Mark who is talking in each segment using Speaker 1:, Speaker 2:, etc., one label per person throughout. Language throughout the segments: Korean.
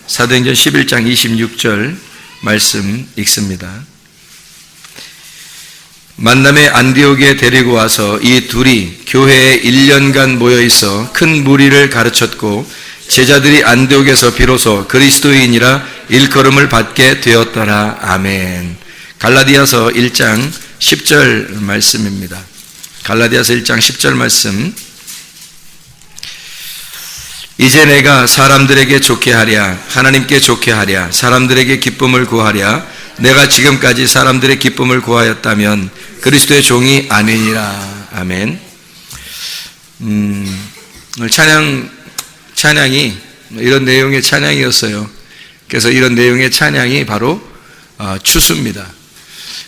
Speaker 1: 사도행전 11장 26절 말씀 읽습니다. 만남의 안디옥에 데리고 와서 이 둘이 교회에 1년간 모여있어 큰 무리를 가르쳤고 제자들이 안디옥에서 비로소 그리스도인이라 일컬음을 받게 되었더라. 아멘. 갈라디아서 1장 10절 말씀입니다. 갈라디아서 1장 10절 말씀. 이제 내가 사람들에게 좋게 하랴, 하나님께 좋게 하랴, 사람들에게 기쁨을 구하랴. 내가 지금까지 사람들의 기쁨을 구하였다면 그리스도의 종이 아니니라. 아멘. 오늘 찬양이 이런 내용의 찬양이었어요. 그래서 이런 내용의 찬양이 바로 추수입니다.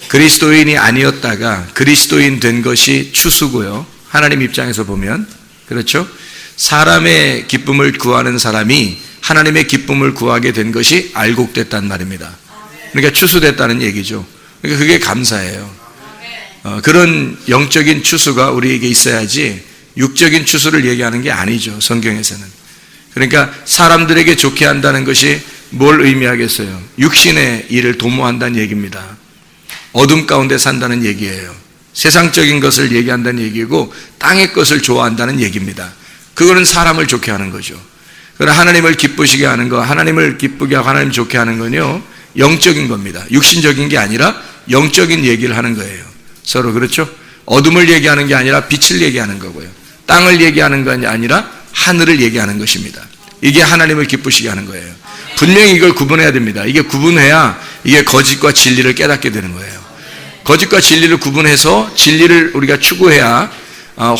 Speaker 1: 그리스도인이 아니었다가 그리스도인 된 것이 추수고요. 하나님 입장에서 보면 그렇죠. 사람의 기쁨을 구하는 사람이 하나님의 기쁨을 구하게 된 것이 알곡됐단 말입니다. 그러니까 추수됐다는 얘기죠. 그러니까 그게 감사예요. 그런 영적인 추수가 우리에게 있어야지 육적인 추수를 얘기하는 게 아니죠. 성경에서는. 그러니까 사람들에게 좋게 한다는 것이 뭘 의미하겠어요? 육신의 일을 도모한다는 얘기입니다. 어둠 가운데 산다는 얘기예요. 세상적인 것을 얘기한다는 얘기고 땅의 것을 좋아한다는 얘기입니다. 그거는 사람을 좋게 하는 거죠. 그러나 하나님을 기쁘시게 하는 거, 하나님을 기쁘게 하고 하나님 좋게 하는 건요, 영적인 겁니다. 육신적인 게 아니라 영적인 얘기를 하는 거예요. 서로 그렇죠? 어둠을 얘기하는 게 아니라 빛을 얘기하는 거고요. 땅을 얘기하는 게 아니라 하늘을 얘기하는 것입니다. 이게 하나님을 기쁘시게 하는 거예요. 분명히 이걸 구분해야 됩니다. 이게 구분해야 이게 거짓과 진리를 깨닫게 되는 거예요. 거짓과 진리를 구분해서 진리를 우리가 추구해야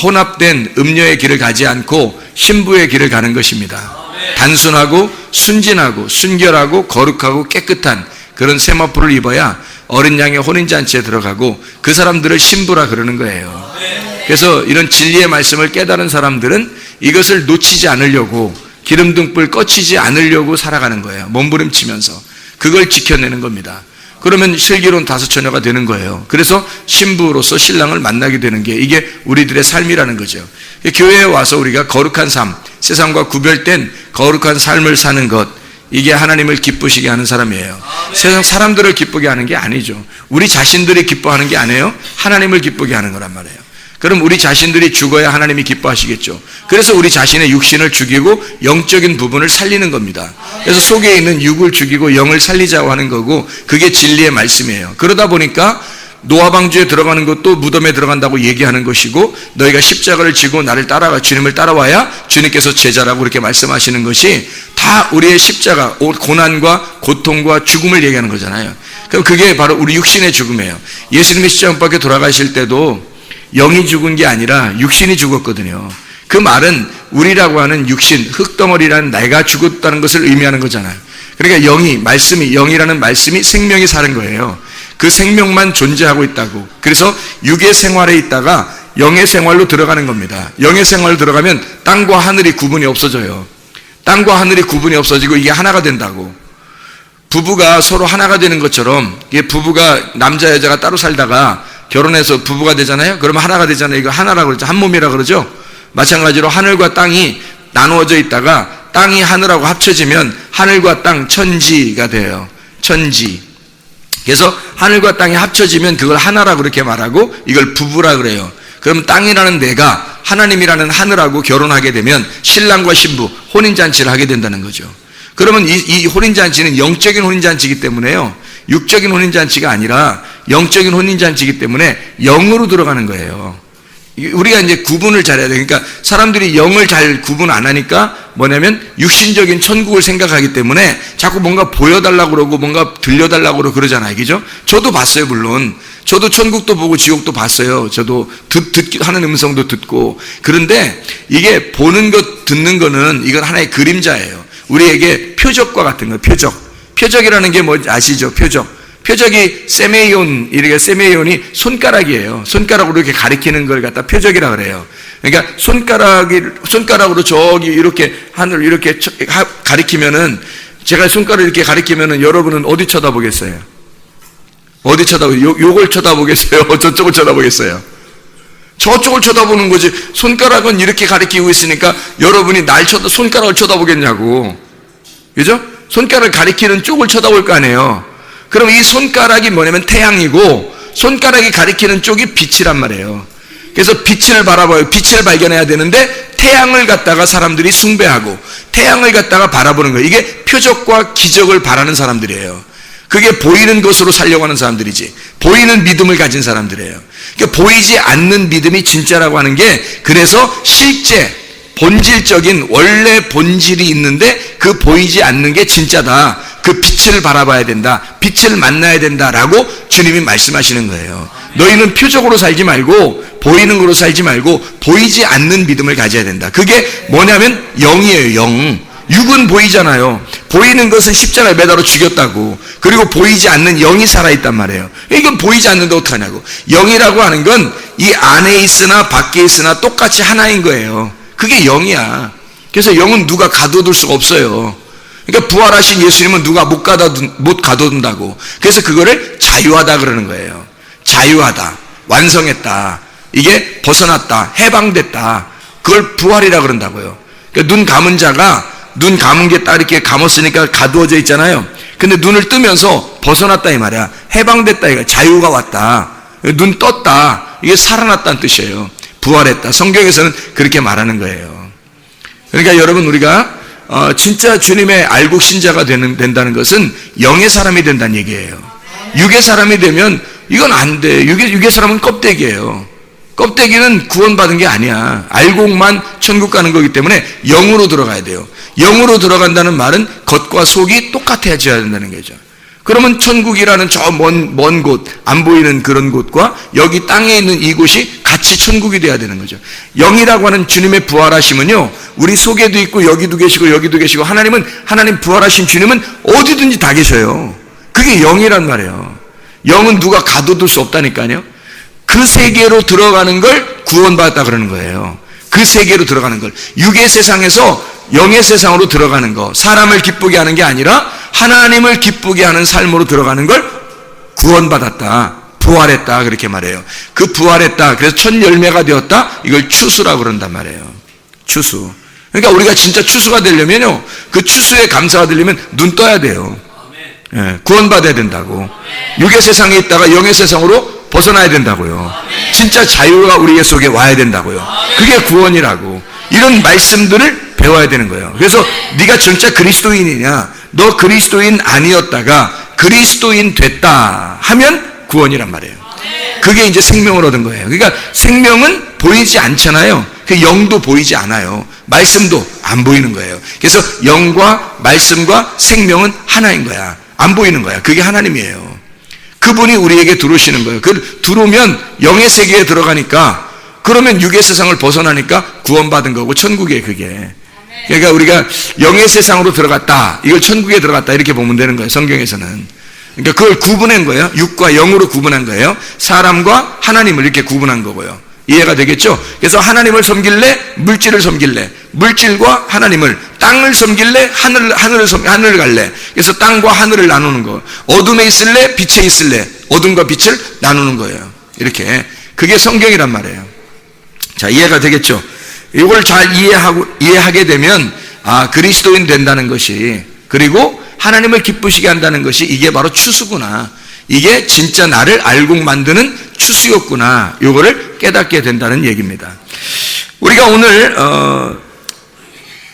Speaker 1: 혼합된 음녀의 길을 가지 않고 신부의 길을 가는 것입니다. 단순하고 순진하고 순결하고 거룩하고 깨끗한 그런 세마포를 입어야 어린 양의 혼인잔치에 들어가고 그 사람들을 신부라 그러는 거예요. 그래서 이런 진리의 말씀을 깨달은 사람들은 이것을 놓치지 않으려고 기름등불 꺼치지 않으려고 살아가는 거예요. 몸부림치면서 그걸 지켜내는 겁니다. 그러면 슬기로운 다섯 처녀가 되는 거예요. 그래서 신부로서 신랑을 만나게 되는 게 이게 우리들의 삶이라는 거죠. 교회에 와서 우리가 거룩한 삶, 세상과 구별된 거룩한 삶을 사는 것, 이게 하나님을 기쁘시게 하는 사람이에요. 세상 사람들을 기쁘게 하는 게 아니죠. 우리 자신들이 기뻐하는 게 아니에요. 하나님을 기쁘게 하는 거란 말이에요. 그럼 우리 자신들이 죽어야 하나님이 기뻐하시겠죠. 그래서 우리 자신의 육신을 죽이고 영적인 부분을 살리는 겁니다. 그래서 속에 있는 육을 죽이고 영을 살리자고 하는 거고 그게 진리의 말씀이에요. 그러다 보니까 노아방주에 들어가는 것도 무덤에 들어간다고 얘기하는 것이고 너희가 십자가를 지고 나를 따라가 주님을 따라와야 주님께서 제자라고 그렇게 말씀하시는 것이 다 우리의 십자가, 고난과 고통과 죽음을 얘기하는 거잖아요. 그럼 그게 바로 우리 육신의 죽음이에요. 예수님이 십자가 못 박혀 돌아가실 때도 영이 죽은 게 아니라 육신이 죽었거든요. 그 말은 우리라고 하는 육신, 흙덩어리라는 내가 죽었다는 것을 의미하는 거잖아요. 그러니까 영이라는 말씀이 생명이 사는 거예요. 그 생명만 존재하고 있다고. 그래서 육의 생활에 있다가 영의 생활로 들어가는 겁니다. 영의 생활로 들어가면 땅과 하늘이 구분이 없어져요. 땅과 하늘이 구분이 없어지고 이게 하나가 된다고. 부부가 서로 하나가 되는 것처럼 이게 부부가 남자 여자가 따로 살다가 결혼해서 부부가 되잖아요. 그러면 하나가 되잖아요. 이거 하나라고 그러죠. 한 몸이라고 그러죠. 마찬가지로 하늘과 땅이 나누어져 있다가 땅이 하늘하고 합쳐지면 하늘과 땅 천지가 돼요. 천지. 그래서 하늘과 땅이 합쳐지면 그걸 하나라고 그렇게 말하고 이걸 부부라 그래요. 그럼 땅이라는 내가 하나님이라는 하늘하고 결혼하게 되면 신랑과 신부 혼인잔치를 하게 된다는 거죠. 그러면 이 혼인잔치는 영적인 혼인잔치이기 때문에요. 육적인 혼인잔치가 아니라 영적인 혼인잔치이기 때문에 영으로 들어가는 거예요. 우리가 이제 구분을 잘해야 돼요. 그러니까 사람들이 영을 잘 구분 안 하니까 뭐냐면 육신적인 천국을 생각하기 때문에 자꾸 뭔가 보여달라고 그러고 뭔가 들려달라고 그러고 그러잖아요. 그죠? 저도 봤어요, 물론. 저도 천국도 보고 지옥도 봤어요. 저도 하는 음성도 듣고. 그런데 이게 보는 것, 듣는 거는 이건 하나의 그림자예요. 우리에게 표적과 같은 거예요. 표적이라는 게 뭔지 아시죠? 표적이 세메이온이 손가락이에요. 손가락으로 이렇게 가리키는 걸 갖다 표적이라 그래요. 그러니까 손가락으로 저기 이렇게 하늘 이렇게 가리키면은 제가 손가락을 이렇게 가리키면은 여러분은 어디 쳐다보겠어요? 요걸 쳐다보겠어요? 저쪽을 쳐다보겠어요? 저쪽을 쳐다보는 거지. 손가락은 이렇게 가리키고 있으니까 여러분이 손가락을 쳐다보겠냐고. 그죠? 손가락을 가리키는 쪽을 쳐다볼 거 아니에요. 그럼 이 손가락이 뭐냐면 태양이고 손가락이 가리키는 쪽이 빛이란 말이에요. 그래서 빛을 바라봐요. 빛을 발견해야 되는데 태양을 갖다가 사람들이 숭배하고 태양을 갖다가 바라보는 거예요. 이게 표적과 기적을 바라는 사람들이에요. 그게 보이는 것으로 살려고 하는 사람들이지 보이는 믿음을 가진 사람들이에요. 그러니까 보이지 않는 믿음이 진짜라고 하는 게 그래서 실제 본질적인 원래 본질이 있는데 그 보이지 않는 게 진짜다. 그 빛을 바라봐야 된다. 빛을 만나야 된다라고 주님이 말씀하시는 거예요. 너희는 표적으로 살지 말고 보이는 거로 살지 말고 보이지 않는 믿음을 가져야 된다. 그게 뭐냐면 영이에요. 영. 육은 보이잖아요. 보이는 것은 십자가에 매달아 죽였다고. 그리고 보이지 않는 영이 살아있단 말이에요. 이건 보이지 않는데 어떡하냐고. 영이라고 하는 건 이 안에 있으나 밖에 있으나 똑같이 하나인 거예요. 그게 영이야. 그래서 영은 누가 가둬둘 수가 없어요. 그러니까 부활하신 예수님은 누가 못 가둬둔다고. 그래서 그거를 자유하다 그러는 거예요. 자유하다. 완성했다. 이게 벗어났다. 해방됐다. 그걸 부활이라 그런다고요. 그러니까 눈 감은 자가 눈 감은 게 딱 이렇게 감았으니까 가두어져 있잖아요. 근데 눈을 뜨면서 벗어났다 이 말이야. 해방됐다 이거. 자유가 왔다. 눈 떴다. 이게 살아났다는 뜻이에요. 부활했다. 성경에서는 그렇게 말하는 거예요. 그러니까 여러분 우리가 진짜 주님의 알곡 신자가 된다는 것은 영의 사람이 된다는 얘기예요. 육의 사람이 되면 이건 안 돼. 육의 사람은 껍데기예요. 껍데기는 구원받은 게 아니야. 알곡만 천국 가는 거기 때문에 영으로 들어가야 돼요. 영으로 들어간다는 말은 겉과 속이 똑같아져야 된다는 거죠. 그러면 천국이라는 저 먼 곳, 안 보이는 그런 곳과 여기 땅에 있는 이곳이 같이 천국이 돼야 되는 거죠. 영이라고 하는 주님의 부활하심은요, 우리 속에도 있고 여기도 계시고 하나님 부활하신 주님은 어디든지 다 계셔요. 그게 영이란 말이에요. 영은 누가 가둬둘 수 없다니까요. 그 세계로 들어가는 걸 구원받았다 그러는 거예요. 그 세계로 들어가는 걸. 육의 세상에서 영의 세상으로 들어가는 거. 사람을 기쁘게 하는 게 아니라 하나님을 기쁘게 하는 삶으로 들어가는 걸 구원받았다. 부활했다. 그렇게 말해요. 그 부활했다. 그래서 첫 열매가 되었다. 이걸 추수라고 그런단 말이에요. 추수. 그러니까 우리가 진짜 추수가 되려면요. 그 추수에 감사가 되려면 눈 떠야 돼요. 예, 구원받아야 된다고. 육의 세상에 있다가 영의 세상으로 벗어나야 된다고요. 진짜 자유가 우리 속에 와야 된다고요. 그게 구원이라고. 이런 말씀들을 배워야 되는 거예요. 그래서 네가 진짜 그리스도인이냐, 너 그리스도인 아니었다가 그리스도인 됐다 하면 구원이란 말이에요. 그게 이제 생명을 얻은 거예요. 그러니까 생명은 보이지 않잖아요. 그 영도 보이지 않아요. 말씀도 안 보이는 거예요. 그래서 영과 말씀과 생명은 하나인 거야. 안 보이는 거야. 그게 하나님이에요. 그분이 우리에게 들어오시는 거예요. 그 들어오면 영의 세계에 들어가니까, 그러면 육의 세상을 벗어나니까 구원받은 거고 천국이에요. 그게. 그러니까 우리가 영의 세상으로 들어갔다, 이걸 천국에 들어갔다 이렇게 보면 되는 거예요. 성경에서는. 그러니까 그걸 구분한 거예요. 육과 영으로 구분한 거예요. 사람과 하나님을 이렇게 구분한 거고요. 이해가 되겠죠? 그래서 하나님을 섬길래, 물질을 섬길래, 물질과 하나님을, 땅을 섬길래, 하늘을 갈래. 그래서 땅과 하늘을 나누는 거. 어둠에 있을래, 빛에 있을래. 어둠과 빛을 나누는 거예요. 이렇게. 그게 성경이란 말이에요. 자, 이해가 되겠죠? 이걸 잘 이해하게 되면, 그리스도인 된다는 것이, 그리고 하나님을 기쁘시게 한다는 것이 이게 바로 추수구나. 이게 진짜 나를 알곡 만드는 추수였구나. 이거를 깨닫게 된다는 얘기입니다. 우리가 오늘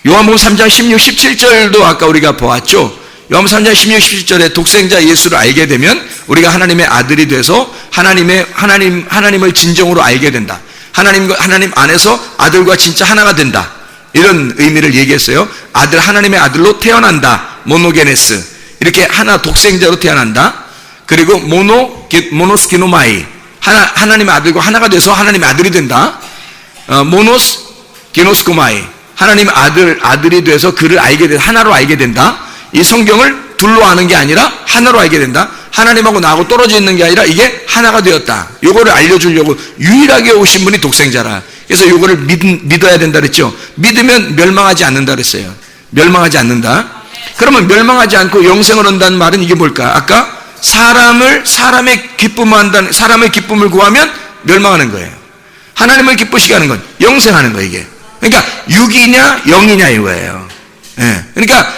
Speaker 1: 요한복음 3장 16, 17절도 아까 우리가 보았죠. 요한복음 3장 16, 17절에 독생자 예수를 알게 되면 우리가 하나님의 아들이 돼서 하나님을 진정으로 알게 된다. 하나님 안에서 아들과 진짜 하나가 된다. 이런 의미를 얘기했어요. 하나님의 아들로 태어난다. 모노게네스. 이렇게 하나 독생자로 태어난다. 그리고 모노스키노마이. 하나님의 아들과 하나가 돼서 하나님의 아들이 된다. 모노스 게노스코마이. 하나님의 아들이 돼서 그를 알게 된다. 하나로 알게 된다. 이 성경을 둘로 아는 게 아니라 하나로 알게 된다. 하나님하고 나하고 떨어져 있는 게 아니라 이게 하나가 되었다. 요거를 알려주려고 유일하게 오신 분이 독생자라. 그래서 요거를 믿어야 된다 그랬죠. 믿으면 멸망하지 않는다 그랬어요. 멸망하지 않는다. 그러면 멸망하지 않고 영생을 얻는다는 말은 이게 뭘까? 아까 사람의 기쁨을 구하면 멸망하는 거예요. 하나님을 기쁘시게 하는 건 영생하는 거예요, 이게. 그러니까 육이냐 영이냐 이거예요. 예. 그러니까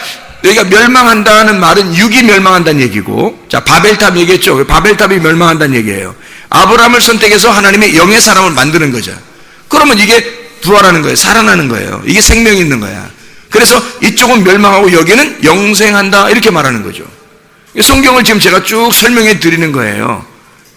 Speaker 1: 여기가 멸망한다는 말은 육이 멸망한다는 얘기고, 자, 바벨탑 얘기했죠. 바벨탑이 멸망한다는 얘기예요. 아브라함을 선택해서 하나님의 영의 사람을 만드는 거죠. 그러면 이게 부활하는 거예요. 살아나는 거예요. 이게 생명이 있는 거야. 그래서 이쪽은 멸망하고 여기는 영생한다, 이렇게 말하는 거죠. 성경을 지금 제가 쭉 설명해 드리는 거예요.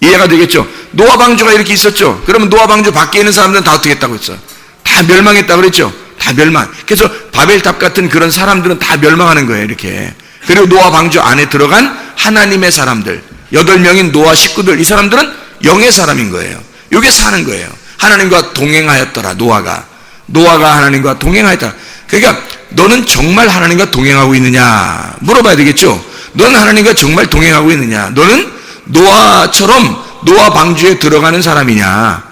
Speaker 1: 이해가 되겠죠? 노아 방주가 이렇게 있었죠. 그러면 노아 방주 밖에 있는 사람들은 다 어떻게 했다고 했어? 다 멸망했다고 그랬죠. 다 멸망. 그래서 바벨탑 같은 그런 사람들은 다 멸망하는 거예요, 이렇게. 그리고 노아 방주 안에 들어간 하나님의 사람들, 8명인 노아 식구들, 이 사람들은 영의 사람인 거예요. 이게 사는 거예요. 하나님과 동행하였더라. 노아가 하나님과 동행하였더라. 그러니까 너는 정말 하나님과 동행하고 있느냐 물어봐야 되겠죠. 너는 하나님과 정말 동행하고 있느냐. 너는 노아처럼 노아 방주에 들어가는 사람이냐.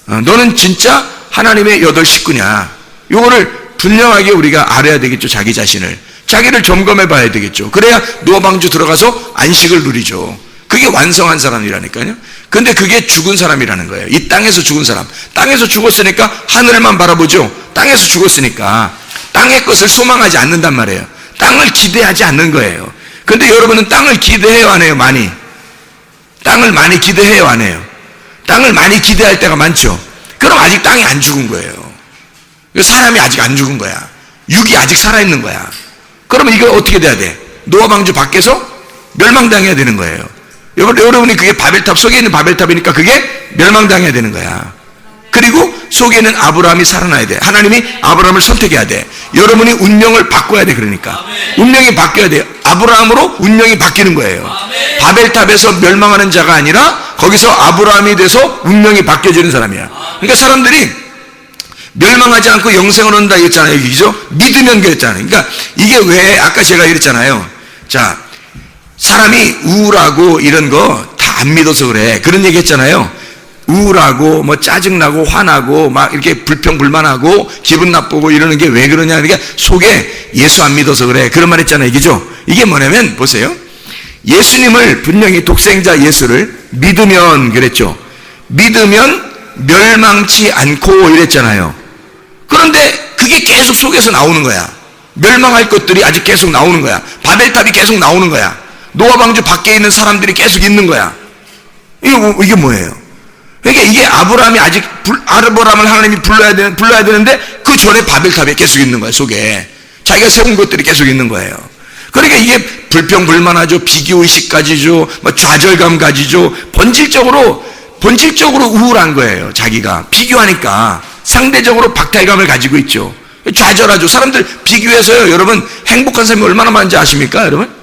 Speaker 1: 너는 진짜 하나님의 8 식구냐. 요거를 분명하게 우리가 알아야 되겠죠. 자기를 점검해 봐야 되겠죠. 그래야 노아 방주 들어가서 안식을 누리죠. 그게 완성한 사람이라니까요. 근데 그게 죽은 사람이라는 거예요. 이 땅에서 죽은 사람. 땅에서 죽었으니까 하늘만 바라보죠. 땅에서 죽었으니까 땅의 것을 소망하지 않는단 말이에요. 땅을 기대하지 않는 거예요. 근데 여러분은 땅을 기대해요, 안 해요? 많이. 땅을 많이 기대해요, 안 해요? 땅을 많이 기대할 때가 많죠. 그럼 아직 땅이 안 죽은 거예요. 사람이 아직 안 죽은 거야. 육이 아직 살아있는 거야. 그러면 이거 어떻게 돼야 돼? 노아 방주 밖에서 멸망당해야 되는 거예요. 여러분이 그게 바벨탑, 속에 있는 바벨탑이니까 그게 멸망당해야 되는 거야. 그리고 속에 있는 아브라함이 살아나야 돼. 하나님이 아브라함을 선택해야 돼. 여러분이 운명을 바꿔야 돼. 그러니까 운명이 바뀌어야 돼요. 아브라함으로 운명이 바뀌는 거예요. 바벨탑에서 멸망하는 자가 아니라 거기서 아브라함이 돼서 운명이 바뀌어지는 사람이야. 그러니까 사람들이 멸망하지 않고 영생을 얻는다 이랬잖아요. 그죠? 믿으면 그랬잖아요. 그러니까 이게 왜 아까 제가 이랬잖아요. 자, 사람이 우울하고 이런 거 다 안 믿어서 그래. 그런 얘기 했잖아요. 우울하고 뭐 짜증나고 화나고 막 이렇게 불평불만하고 기분 나쁘고 이러는 게 왜 그러냐. 그러니까 속에 예수 안 믿어서 그래. 그런 말 했잖아요. 그죠? 이게 뭐냐면 보세요. 예수님을 분명히 독생자 예수를 믿으면 그랬죠. 믿으면 멸망치 않고 이랬잖아요. 그런데 그게 계속 속에서 나오는 거야. 멸망할 것들이 아직 계속 나오는 거야. 바벨탑이 계속 나오는 거야. 노아 방주 밖에 있는 사람들이 계속 있는 거야. 이게 뭐예요? 그러니까 이게 아브라함이 아직 아브라함을 하나님이 불러야 되는데 그 전에 바벨탑에 계속 있는 거야. 속에 자기가 세운 것들이 계속 있는 거예요. 그러니까 이게 불평불만하죠. 비교의식 가지죠. 뭐 좌절감 가지죠. 본질적으로 우울한 거예요. 자기가 비교하니까 상대적으로 박탈감을 가지고 있죠. 좌절하죠. 사람들 비교해서요. 여러분 행복한 사람이 얼마나 많은지 아십니까? 여러분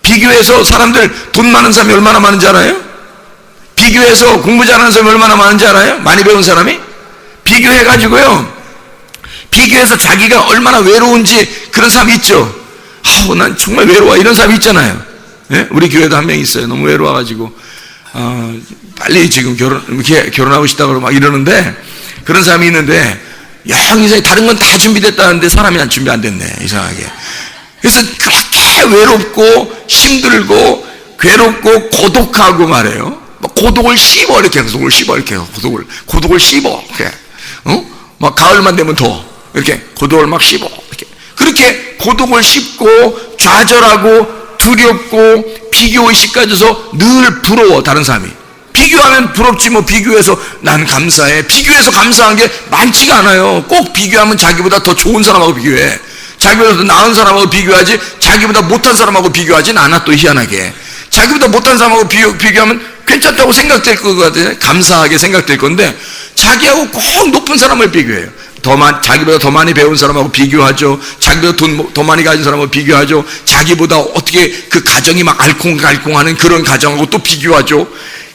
Speaker 1: 비교해서 사람들 돈 많은 사람이 얼마나 많은지 알아요? 비교해서 공부 잘하는 사람이 얼마나 많은지 알아요? 많이 배운 사람이? 비교해가지고요. 비교해서 자기가 얼마나 외로운지 그런 사람이 있죠. 아우 난 정말 외로워 이런 사람이 있잖아요. 예? 우리 교회도 한 명 있어요. 너무 외로워가지고 빨리 지금 결혼하고 싶다고 막 이러는데 그런 사람이 있는데 영 이상하게 다른 건 다 준비됐다는데 사람이 안 준비 안 됐네 이상하게. 그래서 그렇게 외롭고 힘들고 괴롭고 고독하고 말해요. 고독을 씹어 이렇게 고독을 씹어 이렇게 고독을 씹어 이렇게 막 가을만 되면 더 이렇게 고독을 막 씹어 이렇게 그렇게 고독을 씹고 좌절하고 두렵고 비교의식 가져서 늘 부러워. 다른 사람이 비교하면 부럽지 뭐. 비교해서 난 감사해. 비교해서 감사한 게 많지가 않아요. 꼭 비교하면 자기보다 더 좋은 사람하고 비교해. 자기보다 더 나은 사람하고 비교하지 자기보다 못한 사람하고 비교하진 않아. 또 희한하게 자기보다 못한 사람하고 비교하면 괜찮다고 생각될 것 같아요. 감사하게 생각될 건데 자기하고 꼭 높은 사람을 비교해요. 자기보다 더 많이 배운 사람하고 비교하죠. 자기보다 돈 더 많이 가진 사람하고 비교하죠. 자기보다 어떻게 그 가정이 막 알콩달콩하는 그런 가정하고 또 비교하죠.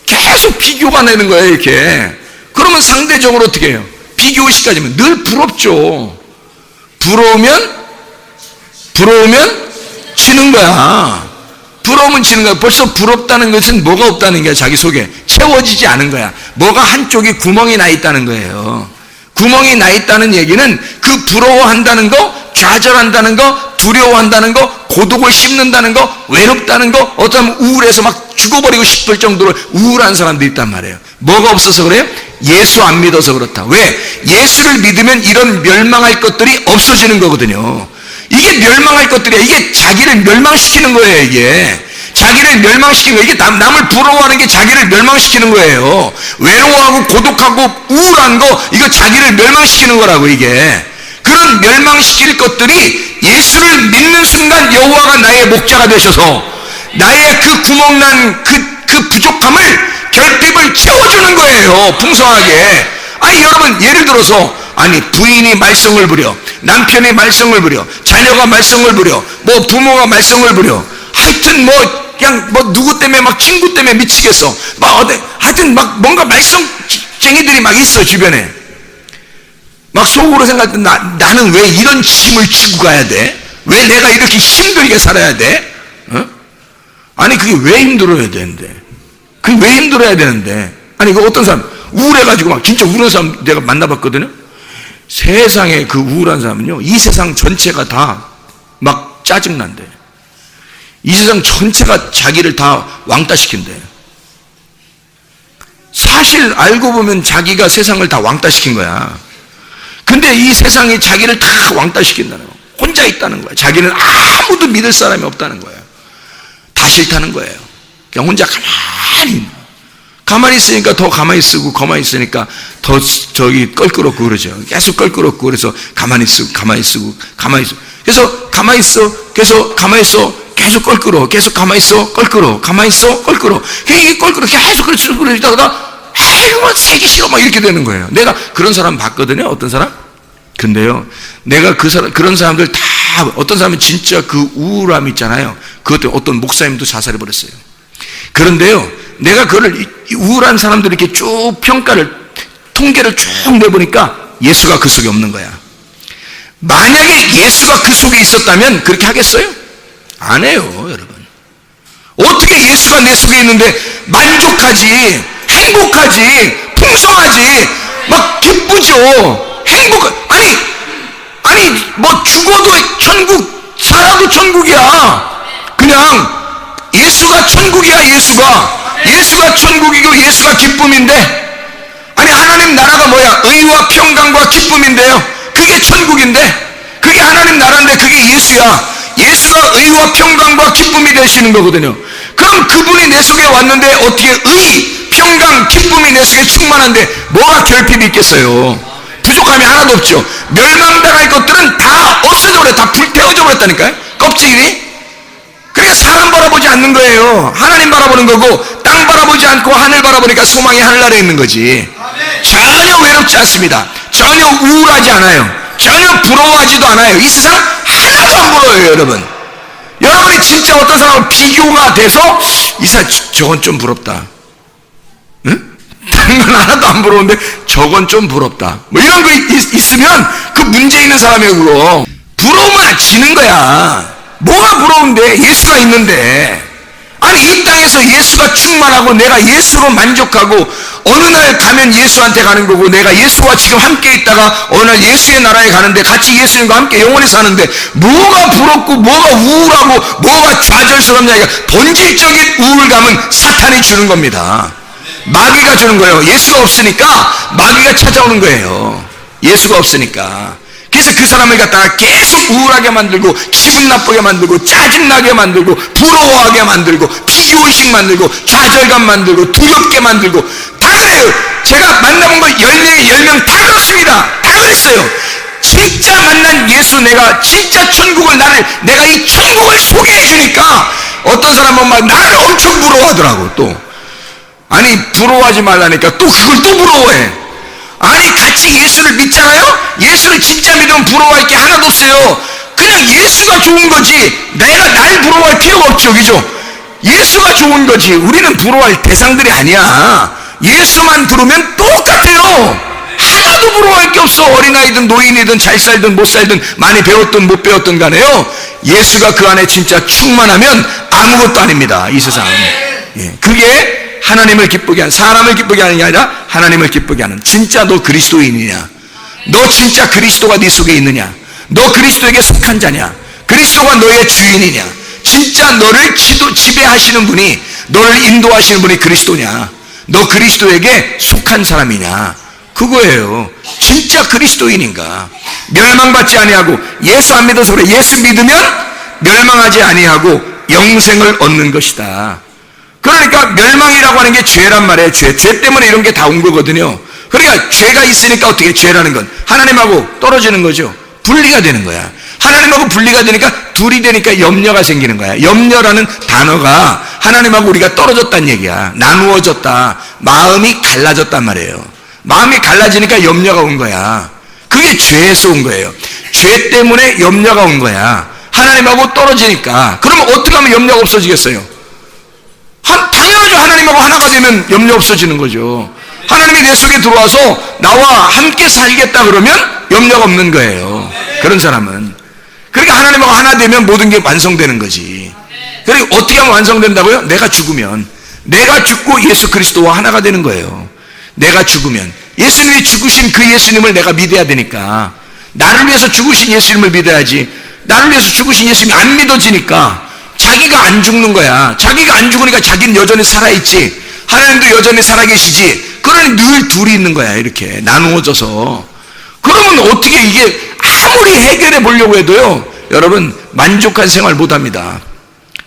Speaker 1: 계속 비교가 되는 거예요. 이렇게 그러면 상대적으로 어떻게 해요? 비교의식 가지면 늘 부럽죠. 부러우면 지는 거야. 부러우면 지는 거야. 벌써 부럽다는 것은 뭐가 없다는 거야. 자기 속에 채워지지 않은 거야. 뭐가 한쪽에 구멍이 나 있다는 거예요. 구멍이 나 있다는 얘기는 그 부러워한다는 거, 좌절한다는 거, 두려워한다는 거, 고독을 씹는다는 거, 외롭다는 거, 어쩌면 우울해서 막 죽어버리고 싶을 정도로 우울한 사람들이 있단 말이에요. 뭐가 없어서 그래요? 예수 안 믿어서 그렇다. 왜? 예수를 믿으면 이런 멸망할 것들이 없어지는 거거든요. 이게 멸망할 것들이야. 이게 자기를 멸망시키는 거예요. 이게 자기를 멸망시키는 거예요. 이게 남을 부러워하는 게 자기를 멸망시키는 거예요. 외로워하고 고독하고 우울한 거, 이거 자기를 멸망시키는 거라고. 이게 그런 멸망시킬 것들이 예수를 믿는 순간 여호와가 나의 목자가 되셔서 나의 그 구멍난 그 부족함을, 결핍을 채워주는 거예요. 풍성하게. 아니 여러분, 예를 들어서 부인이 말썽을 부려, 남편이 말썽을 부려, 자녀가 말썽을 부려, 뭐 부모가 말썽을 부려, 하여튼 그냥 누구 때문에 막 친구 때문에 미치겠어. 하여튼 뭔가 말썽쟁이들이 막 있어 주변에. 막 속으로 생각할 때 나는 왜 이런 짐을 지고 가야 돼? 왜 내가 이렇게 힘들게 살아야 돼? 그게 왜 힘들어야 되는데? 그게 왜 힘들어야 되는데? 그 어떤 사람 우울해가지고 막 진짜 우울한 사람 내가 만나봤거든요. 세상에 그 우울한 사람은요, 이 세상 전체가 다 막 짜증난대. 이 세상 전체가 자기를 다 왕따시킨대. 사실 알고 보면 자기가 세상을 다 왕따시킨 거야. 근데 이 세상이 자기를 다 왕따시킨다는 거야. 혼자 있다는 거야. 자기는 아무도 믿을 사람이 없다는 거야. 다 싫다는 거예요. 그냥 혼자 가만히 있으니까 더 가만히 있으니까 더 껄끄럽고 그러죠. 계속 껄끄럽고, 그래서 가만히 쓰고 그래서 가만히 있어, 계속 가만히 있어, 계속 껄끄러워, 계속 가만히 있어, 껄끄러워, 가만히 있어, 껄끄러워. 이게 껄끄러워, 계속 그러다가 살기 싫어, 막 이렇게 되는 거예요. 내가 그런 사람 봤거든요. 어떤 사람? 근데요, 내가 그런 사람들 다, 어떤 사람은 진짜 그 우울함 있잖아요. 그것 때문에 어떤 목사님도 자살해버렸어요. 그런데요, 내가 우울한 사람들 이렇게 쭉 통계를 쭉 내보니까 예수가 그 속에 없는 거야. 만약에 예수가 그 속에 있었다면 그렇게 하겠어요? 안 해요, 여러분. 어떻게 예수가 내 속에 있는데 만족하지, 행복하지, 풍성하지, 막 기쁘죠, 죽어도 천국, 살아도 천국이야. 그냥 예수가 천국이야. 예수가 천국이고 예수가 기쁨인데, 하나님 나라가 뭐야? 의와 평강과 기쁨인데요. 그게 천국인데, 그게 하나님 나라인데, 그게 예수야. 예수가 의와 평강과 기쁨이 되시는 거거든요. 그럼 그분이 내 속에 왔는데 어떻게 의, 평강, 기쁨이 내 속에 충만한데 뭐가 결핍이 있겠어요? 부족함이 하나도 없죠. 멸망당할 것들은 다 없어져 버려. 다 불태워져 버렸다니까요. 껍질이. 그러니까 사람 바라보지 않는 거예요. 하나님 바라보는 거고, 땅 바라보지 않고 하늘 바라보니까 소망이 하늘나라에 있는 거지. 전혀 외롭지 않습니다. 전혀 우울하지 않아요. 전혀 부러워하지도 않아요. 이 세상 하나도 안 부러워요, 여러분. 여러분이 진짜 어떤 사람하고 비교가 돼서 이 사람 저건 좀 부럽다. 응? 다른 건 하나도 안 부러운데 저건 좀 부럽다. 이런 거 있으면 그 문제 있는 사람이에요, 그거. 부러우면 지는 거야. 뭐가 부러운데? 예수가 있는데. 이 땅에서 예수가 충만하고 내가 예수로 만족하고, 어느 날 가면 예수한테 가는 거고, 내가 예수와 지금 함께 있다가 어느 날 예수의 나라에 가는데 같이 예수님과 함께 영원히 사는데 뭐가 부럽고 뭐가 우울하고 뭐가 좌절스럽냐. 본질적인 우울감은 사탄이 주는 겁니다. 마귀가 주는 거예요. 예수가 없으니까 마귀가 찾아오는 거예요. 예수가 없으니까. 그래서 그 사람을 갖다가 계속 우울하게 만들고, 기분 나쁘게 만들고, 짜증나게 만들고, 부러워하게 만들고, 비교의식 만들고, 좌절감 만들고, 두렵게 만들고. 다 그래요. 제가 만나본 거 10명에 10명 다 그렇습니다. 다 그랬어요. 진짜 만난 예수, 내가 진짜 천국을, 내가 이 천국을 소개해 주니까 어떤 사람은 막 나를 엄청 부러워하더라고. 또 부러워하지 말라니까 또 그걸 또 부러워해. 같이 예수를 믿잖아요? 예수를 진짜 믿으면 부러워할 게 하나도 없어요. 그냥 예수가 좋은 거지, 내가 날 부러워할 필요가 없죠. 그죠? 예수가 좋은 거지. 우리는 부러워할 대상들이 아니야. 예수만 부르면 똑같아요. 하나도 부러워할 게 없어. 어린아이든 노인이든 잘 살든 못 살든 많이 배웠든 못 배웠든 간에요, 예수가 그 안에 진짜 충만하면 아무것도 아닙니다, 이 세상은. 그게 하나님을 기쁘게 하는, 사람을 기쁘게 하는 게 아니라 하나님을 기쁘게 하는. 진짜 너 그리스도인이냐? 너 진짜 그리스도가 네 속에 있느냐? 너 그리스도에게 속한 자냐? 그리스도가 너의 주인이냐? 진짜 너를 지배하시는 분이, 너를 인도하시는 분이 그리스도냐? 너 그리스도에게 속한 사람이냐? 그거예요. 진짜 그리스도인인가? 멸망받지 아니하고, 예수 안 믿어서 그래. 예수 믿으면 멸망하지 아니하고 영생을 얻는 것이다. 그러니까 멸망이라고 하는 게 죄란 말이에요. 죄 때문에 이런 게 다 온 거거든요. 그러니까 죄가 있으니까 어떻게, 죄라는 건 하나님하고 떨어지는 거죠. 분리가 되는 거야. 하나님하고 분리가 되니까 둘이 되니까 염려가 생기는 거야. 염려라는 단어가 하나님하고 우리가 떨어졌다는 얘기야. 나누어졌다. 마음이 갈라졌단 말이에요. 마음이 갈라지니까 염려가 온 거야. 그게 죄에서 온 거예요. 죄 때문에 염려가 온 거야. 하나님하고 떨어지니까. 그러면 어떻게 하면 염려가 없어지겠어요? 당연하죠. 하나님하고 하나가 되면 염려 없어지는 거죠. 하나님이 내 속에 들어와서 나와 함께 살겠다 그러면 염려가 없는 거예요. 그런 사람은. 그러니까 하나님하고 하나 되면 모든 게 완성되는 거지. 그리고 어떻게 하면 완성된다고요? 내가 죽으면. 내가 죽고 예수 그리스도와 하나가 되는 거예요. 내가 죽으면. 예수님이 죽으신 그 예수님을 내가 믿어야 되니까. 나를 위해서 죽으신 예수님을 믿어야지. 나를 위해서 죽으신 예수님이 안 믿어지니까 자기가 안 죽는 거야. 자기가 안 죽으니까 자기는 여전히 살아있지. 하나님도 여전히 살아계시지. 그러니 늘 둘이 있는 거야. 이렇게 나누어져서. 그러면 어떻게 이게 아무리 해결해 보려고 해도요, 여러분 만족한 생활 못합니다.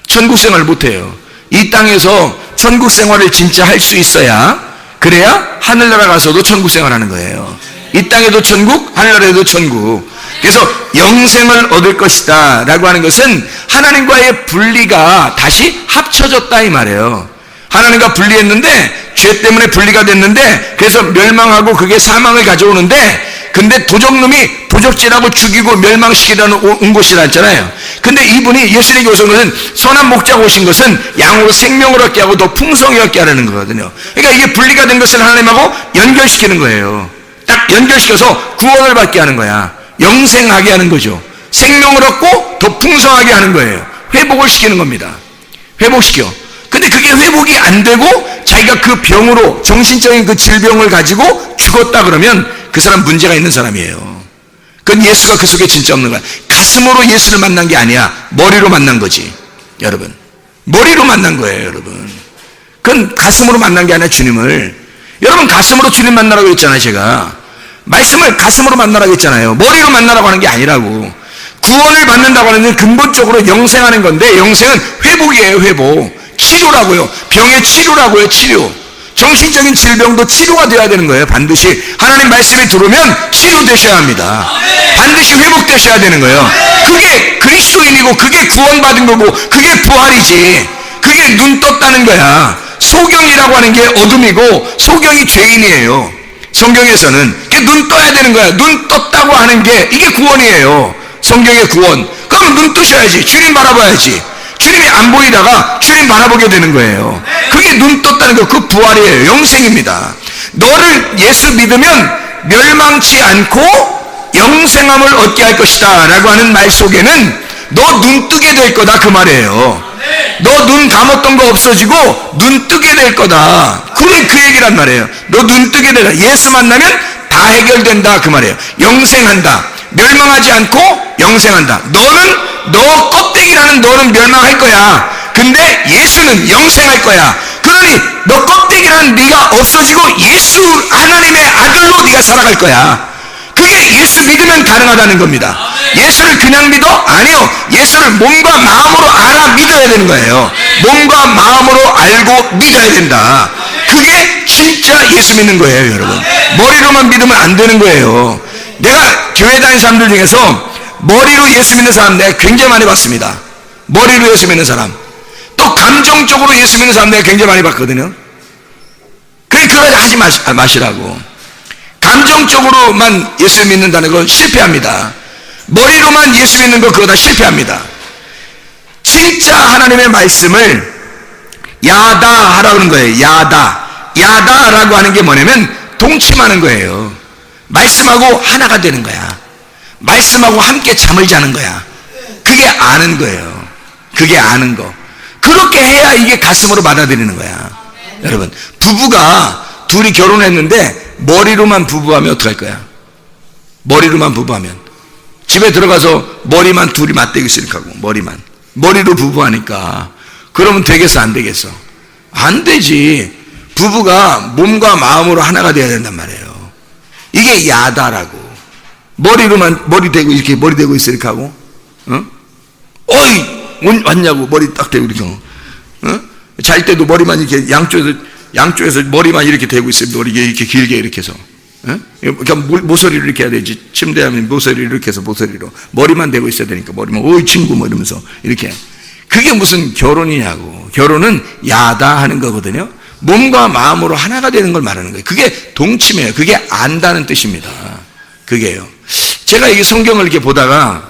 Speaker 1: 천국 생활 못해요. 이 땅에서 천국 생활을 진짜 할 수 있어야, 그래야 하늘나라 가서도 천국 생활하는 거예요. 이 땅에도 천국, 하늘나라에도 천국. 그래서 영생을 얻을 것이다 라고 하는 것은 하나님과의 분리가 다시 합쳐졌다 이 말이에요. 하나님과 분리했는데, 죄 때문에 분리가 됐는데, 그래서 멸망하고 그게 사망을 가져오는데, 근데 도적놈이 도적질하고 죽이고 멸망시키려는 온 곳이라 했잖아요. 근데 이분이 예수님이 오신 것은, 선한 목자가 오신 것은 양으로 생명을 얻게 하고 더 풍성히 얻게 하려는 거거든요. 그러니까 이게 분리가 된 것을 하나님하고 연결시키는 거예요. 딱 연결시켜서 구원을 받게 하는 거야. 영생하게 하는 거죠. 생명을 얻고 더 풍성하게 하는 거예요. 회복을 시키는 겁니다. 회복시켜. 근데 그게 회복이 안 되고 자기가 그 병으로, 정신적인 그 질병을 가지고 죽었다 그러면 그 사람 문제가 있는 사람이에요. 그건 예수가 그 속에 진짜 없는 거야. 가슴으로 예수를 만난 게 아니야. 머리로 만난 거지. 여러분, 머리로 만난 거예요. 여러분, 그건 가슴으로 만난 게 아니라 주님을. 여러분, 가슴으로 주님 만나라고 했잖아요. 제가 말씀을 가슴으로 만나라고 했잖아요. 머리로 만나라고 하는 게 아니라고. 구원을 받는다고 하는 건 근본적으로 영생하는 건데, 영생은 회복이에요. 회복. 치료라고요. 병의 치료라고요. 치료. 정신적인 질병도 치료가 돼야 되는 거예요. 반드시 하나님 말씀이 들어오면 치료되셔야 합니다. 반드시 회복되셔야 되는 거예요. 그게 그리스도인이고 그게 구원받은 거고 그게 부활이지. 그게 눈 떴다는 거야. 소경이라고 하는 게 어둠이고 소경이 죄인이에요. 성경에서는. 그게 눈 떠야 되는 거야. 눈 떴다고 하는 게 이게 구원이에요. 성경의 구원. 그럼 눈 뜨셔야지. 주님 바라봐야지. 주님이 안 보이다가 주님 바라보게 되는 거예요. 그게 눈 떴다는 거, 그 부활이에요. 영생입니다. 너를 예수 믿으면 멸망치 않고 영생함을 얻게 할 것이다 라고 하는 말 속에는 너 눈 뜨게 될 거다 그 말이에요. 너 눈 감았던 거 없어지고 눈 뜨게 될 거다. 그게 그 얘기란 말이에요. 너 눈 뜨게 되다. 예수 만나면 다 해결된다 그 말이에요. 영생한다. 멸망하지 않고 영생한다. 너 껍데기라는 너는 멸망할 거야. 근데 예수는 영생할 거야. 그러니 너 껍데기라는 네가 없어지고 예수 하나님의 아들로 네가 살아갈 거야. 그게 예수 믿으면 가능하다는 겁니다. 예수를 그냥 믿어? 아니요. 예수를 몸과 마음으로 알아 믿어야 되는 거예요. 몸과 마음으로 알고 믿어야 된다. 그게 진짜 예수 믿는 거예요, 여러분. 머리로만 믿으면 안 되는 거예요. 내가 교회 다니는 사람들 중에서 머리로 예수 믿는 사람 내가 굉장히 많이 봤습니다. 머리로 예수 믿는 사람. 또 감정적으로 예수 믿는 사람 내가 굉장히 많이 봤거든요. 그거 하지 마시라고. 감정적으로만 예수 믿는다는 거 실패합니다. 머리로만 예수 믿는 거 그거 다 실패합니다. 진짜 하나님의 말씀을 야다 하라는 거예요. 야다라고 하는 게 뭐냐면 동침하는 거예요. 말씀하고 하나가 되는 거야. 말씀하고 함께 잠을 자는 거야. 그게 아는 거예요. 그게 아는 거. 그렇게 해야 이게 가슴으로 받아들이는 거야. 여러분, 부부가 둘이 결혼했는데 머리로만 부부하면 어떡할 거야? 머리로만 부부하면 집에 들어가서 머리만 둘이 맞대기 시작하고 머리로 부부하니까 그러면 되겠어 안 되겠어? 안 되지. 부부가 몸과 마음으로 하나가 돼야 된단 말이에요. 이게 야다라고. 머리 대고 이렇게 머리 대고 있어 이렇게 하고, 어이 왔냐고 머리 딱 대고 이렇게, 잘 때도 머리만 이렇게 양쪽에서 머리만 이렇게 대고 있어요. 머리 이렇게 길게 이렇게 해서, 그러니까 모서리를 이렇게 해야 되지. 침대 하면 모서리를 이렇게 해서 모서리로 머리만 대고 있어야 되니까 머리만 어이 친구 뭐 이러면서 이렇게. 그게 무슨 결혼이냐고. 결혼은 야다 하는 거거든요. 몸과 마음으로 하나가 되는 걸 말하는 거예요. 그게 동침이에요. 그게 안다는 뜻입니다. 그게요. 제가 이 성경을 이렇게 보다가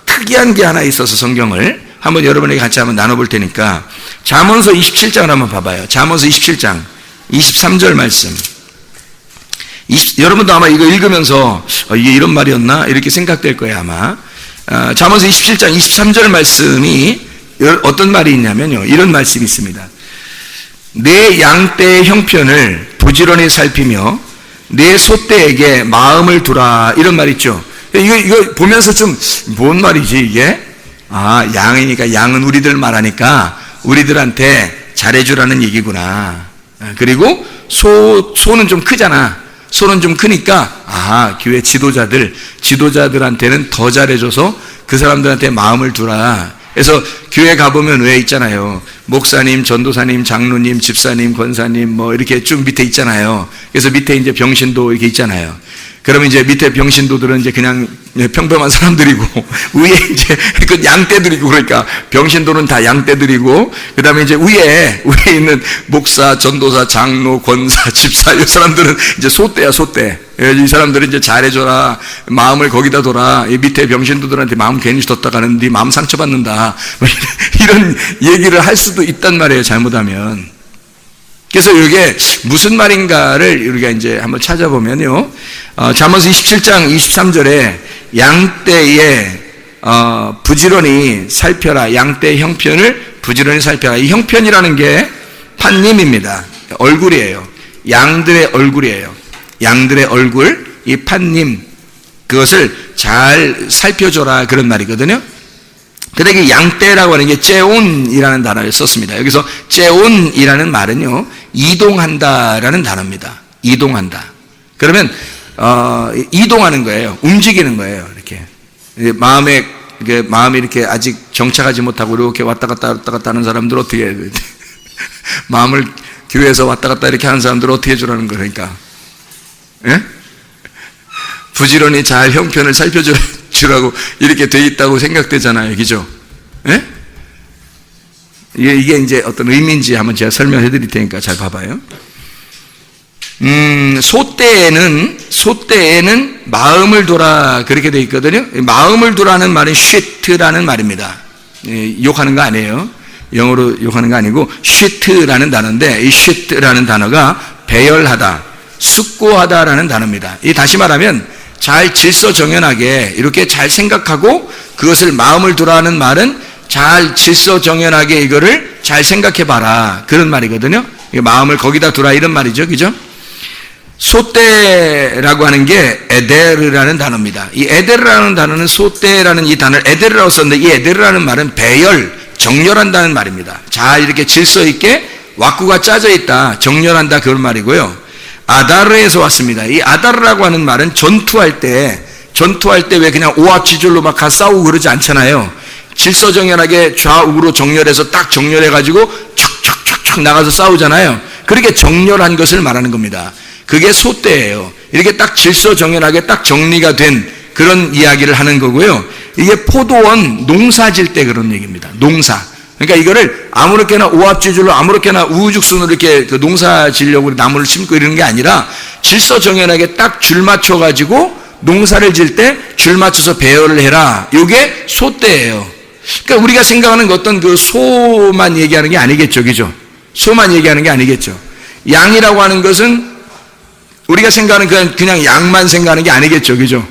Speaker 1: 특이한 게 하나 있어서 성경을 한번 여러분에게 같이 한번 나눠볼 테니까 잠언서 27장을 한번 봐봐요. 잠언서 27장 23절 말씀. 여러분도 아마 이거 읽으면서 이게 이런 말이었나 이렇게 생각될 거예요 아마. 잠언서 27장 23절 말씀이 어떤 말이 있냐면요, 이런 말씀이 있습니다. 내 양떼의 형편을 부지런히 살피며 내 소떼에게 마음을 두라, 이런 말 있죠. 이거 보면서 좀 뭔 말이지 이게? 양이니까, 양은 우리들 말하니까 우리들한테 잘해주라는 얘기구나. 그리고 소는 좀 크잖아. 소는 좀 크니까 교회 지도자들한테는 더 잘해줘서 그 사람들한테 마음을 두라. 그래서 교회 가보면 왜 있잖아요, 목사님, 전도사님, 장로님, 집사님, 권사님 뭐 이렇게 쭉 밑에 있잖아요. 그래서 밑에 이제 병신도 이렇게 있잖아요. 그러면 이제 밑에 병신도들은 이제 그냥 평범한 사람들이고, 위에 이제 그 양떼들이고, 그러니까 병신도는 다 양떼들이고, 그 다음에 이제 위에 있는 목사, 전도사, 장로, 권사, 집사, 이 사람들은 이제 소떼야, 소떼. 이 사람들은 이제 잘해줘라, 마음을 거기다 둬라, 이 밑에 병신도들한테 마음 괜히 뒀다 가는 네 마음 상처받는다, 이런 얘기를 할 수도 있단 말이에요, 잘못하면. 그래서 이게 무슨 말인가를 우리가 이제 한번 찾아보면요, 잠언서 27장 23절에 양떼의 부지런히 살펴라, 양떼의 형편을 부지런히 살펴라. 이 형편이라는 게 판님입니다. 얼굴이에요. 양들의 얼굴이에요. 양들의 얼굴, 이 판님, 그것을 잘 살펴줘라, 그런 말이거든요. 근데 이 양떼라고 하는 게 째온이라는 단어를 썼습니다. 여기서 째온이라는 말은요, 이동한다라는 단어입니다. 이동한다. 그러면 이동하는 거예요. 움직이는 거예요. 이렇게 마음이 이렇게 아직 정착하지 못하고 이렇게 왔다 갔다 하는 사람들 어떻게 해야 돼? 마음을 교회에서 왔다 갔다 이렇게 하는 사람들 어떻게 해주라는 거니까? 예? 부지런히 잘 형편을 살펴주라고 이렇게 돼 있다고 생각되잖아요. 그죠? 예? 이게 이제 어떤 의미인지 한번 제가 설명해 드릴 테니까 잘 봐봐요. 소떼에는 마음을 두라, 그렇게 돼 있거든요. 마음을 두라는 말은 쉿트라는 말입니다. 욕하는 거 아니에요. 영어로 욕하는 거 아니고 쉿트라는 단어인데, 이 쉿트라는 단어가 배열하다, 숙고하다라는 단어입니다. 이 다시 말하면 잘 질서정연하게 이렇게 잘 생각하고 그것을 마음을 두라는 말은 잘 질서정연하게 이거를 잘 생각해봐라, 그런 말이거든요. 마음을 거기다 두라, 이런 말이죠. 그죠? 소떼라고 하는 게 에데르라는 단어입니다. 이 에데르라는 단어는 소떼라는 이 단어를 에데르라고 썼는데, 이 에데르라는 말은 배열, 정렬한다는 말입니다. 잘 이렇게 질서 있게 왁구가 짜져 있다, 정렬한다, 그런 말이고요. 아다르에서 왔습니다. 이 아다르라고 하는 말은 전투할 때 왜 그냥 오합지졸로 막 싸우고 그러지 않잖아요. 질서정연하게 좌우로 정렬해서 딱 정렬해가지고 촥촥촥촥 나가서 싸우잖아요. 그렇게 정렬한 것을 말하는 겁니다. 그게 소떼예요. 이렇게 딱 질서정연하게 딱 정리가 된 그런 이야기를 하는 거고요. 이게 포도원 농사 질 때 그런 얘기입니다. 농사. 그러니까 이거를 아무렇게나 오합지졸로 아무렇게나 우후죽순으로 이렇게 그 농사 지려고 나무를 심고 이러는 게 아니라 질서정연하게 딱 줄 맞춰가지고 농사를 질 때 줄 맞춰서 배열을 해라. 이게 소떼예요. 그러니까 우리가 생각하는 어떤 그 소만 얘기하는 게 아니겠죠. 그죠? 소만 얘기하는 게 아니겠죠. 양이라고 하는 것은 우리가 생각하는 그냥 양만 생각하는 게 아니겠죠. 그죠?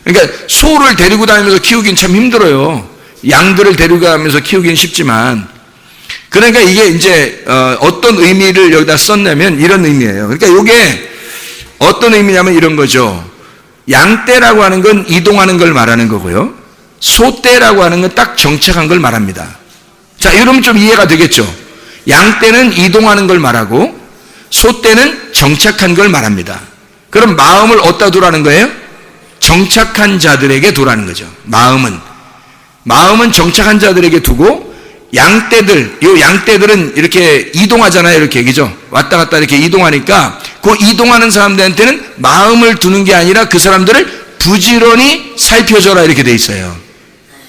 Speaker 1: 그러니까 소를 데리고 다니면서 키우긴 참 힘들어요. 양들을 데리고 다니면서 키우긴 쉽지만. 그러니까 이게 이제 어떤 의미를 여기다 썼냐면 이런 의미예요. 그러니까 이게 어떤 의미냐면 이런 거죠. 양떼라고 하는 건 이동하는 걸 말하는 거고요. 소떼라고 하는 건 딱 정착한 걸 말합니다. 자, 이러면 좀 이해가 되겠죠. 양떼는 이동하는 걸 말하고 소떼는 정착한 걸 말합니다. 그럼 마음을 어디다 두라는 거예요? 정착한 자들에게 두라는 거죠. 마음은 정착한 자들에게 두고, 이 양떼들은 이렇게 이동하잖아요. 이렇게, 그죠? 왔다 갔다 이렇게 이동하니까, 그 이동하는 사람들한테는 마음을 두는 게 아니라 그 사람들을 부지런히 살펴줘라, 이렇게 돼 있어요.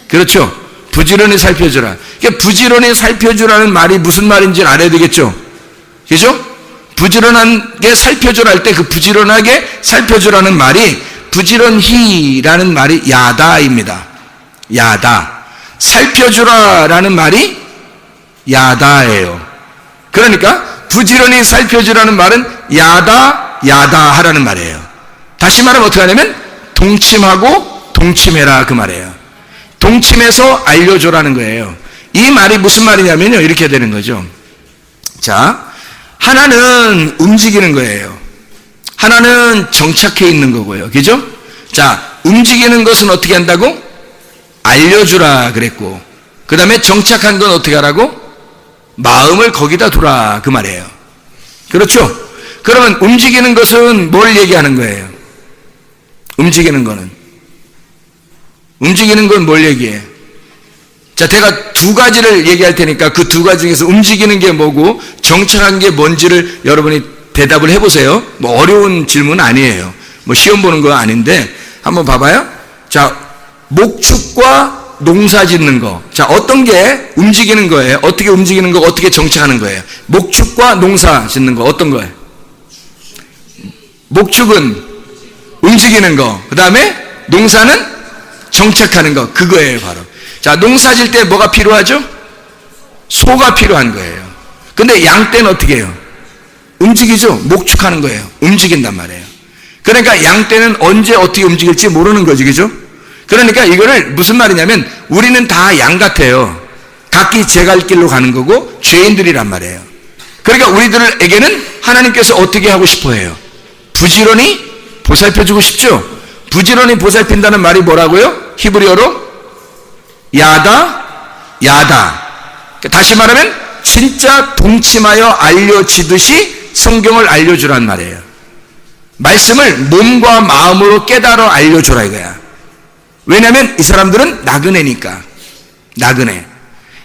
Speaker 1: 그렇죠? 부지런히 살펴줘라. 그러니까 부지런히 살펴주라는 말이 무슨 말인지 알아야 되겠죠? 그죠? 부지런하게 살펴주라 할 때 그 부지런하게 살펴주라는 말이, 부지런히라는 말이 야다입니다. 야다. 살펴주라라는 말이 야다예요. 그러니까 부지런히 살펴주라는 말은 야다 하라는 말이에요. 다시 말하면 어떻게 하냐면 동침하고 동침해라, 그 말이에요. 동침해서 알려줘라는 거예요. 이 말이 무슨 말이냐면요, 이렇게 되는 거죠. 자, 하나는 움직이는 거예요. 하나는 정착해 있는 거고요. 그죠? 자, 움직이는 것은 어떻게 한다고? 알려주라 그랬고, 그 다음에 정착한 건 어떻게 하라고? 마음을 거기다 두라, 그 말이에요. 그렇죠? 그러면 움직이는 것은 뭘 얘기하는 거예요? 움직이는 건 뭘 얘기해? 자, 제가 두 가지를 얘기할 테니까 그 두 가지 중에서 움직이는 게 뭐고 정착한 게 뭔지를 여러분이 대답을 해보세요. 뭐 어려운 질문 아니에요. 뭐 시험 보는 거 아닌데 한번 봐봐요. 자, 목축과 농사 짓는 거. 자, 어떤 게 움직이는 거예요? 어떻게 움직이는 거, 어떻게 정착하는 거예요? 목축과 농사 짓는 거, 어떤 거예요? 목축은 움직이는 거, 그 다음에 농사는 정착하는 거, 그거예요, 바로. 자, 농사 질 때 뭐가 필요하죠? 소가 필요한 거예요. 근데 양떼는 어떻게 해요? 움직이죠? 목축하는 거예요. 움직인단 말이에요. 그러니까 양떼는 언제 어떻게 움직일지 모르는 거지, 그죠? 그러니까 이거를 무슨 말이냐면 우리는 다 양 같아요. 각기 제 갈 길로 가는 거고 죄인들이란 말이에요. 그러니까 우리들에게는 하나님께서 어떻게 하고 싶어 해요? 부지런히 보살펴주고 싶죠? 부지런히 보살핀다는 말이 뭐라고요? 히브리어로 야다. 다시 말하면 진짜 동침하여 알려지듯이 성경을 알려주란 말이에요. 말씀을 몸과 마음으로 깨달아 알려주라 이거야. 왜냐하면 이 사람들은 나그네니까. 나그네.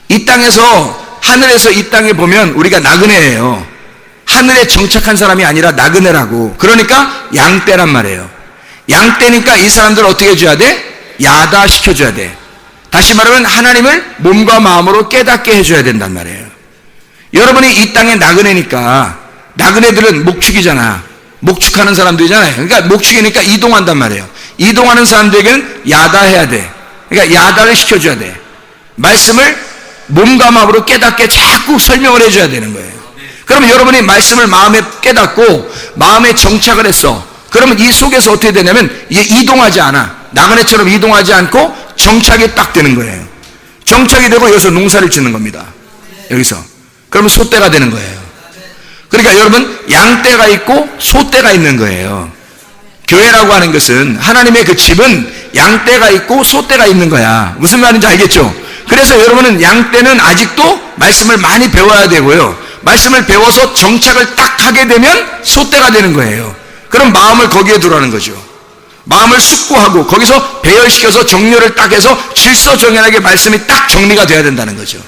Speaker 1: 이 땅에서, 하늘에서 이 땅에 보면 우리가 나그네예요. 하늘에 정착한 사람이 아니라 나그네라고. 그러니까 양떼란 말이에요. 양떼니까 이 사람들을 어떻게 해줘야 돼? 야다 시켜줘야 돼. 다시 말하면 하나님을 몸과 마음으로 깨닫게 해줘야 된단 말이에요. 여러분이 이 땅에 나그네니까, 나그네들은 목축이잖아. 목축하는 사람들이잖아요. 그러니까 목축이니까 이동한단 말이에요. 이동하는 사람들에게는 야다해야 돼. 그러니까 야다를 시켜줘야 돼. 말씀을 몸과 마음으로 깨닫게 자꾸 설명을 해줘야 되는 거예요. 그러면 여러분이 말씀을 마음에 깨닫고 마음에 정착을 했어. 그러면 이 속에서 어떻게 되냐면 이제 이동하지 않아. 나그네처럼 이동하지 않고 정착이 딱 되는 거예요. 정착이 되고 여기서 농사를 짓는 겁니다. 여기서. 그러면 소떼가 되는 거예요. 그러니까 여러분, 양떼가 있고 소떼가 있는 거예요. 교회라고 하는 것은, 하나님의 그 집은 양떼가 있고 소떼가 있는 거야. 무슨 말인지 알겠죠? 그래서 여러분은 양떼는 아직도 말씀을 많이 배워야 되고요. 말씀을 배워서 정착을 딱 하게 되면 소떼가 되는 거예요. 그럼 마음을 거기에 두라는 거죠. 마음을 숙고하고 거기서 배열시켜서 정렬을 딱 해서 질서정연하게 말씀이 딱 정리가 돼야 된다는 거죠.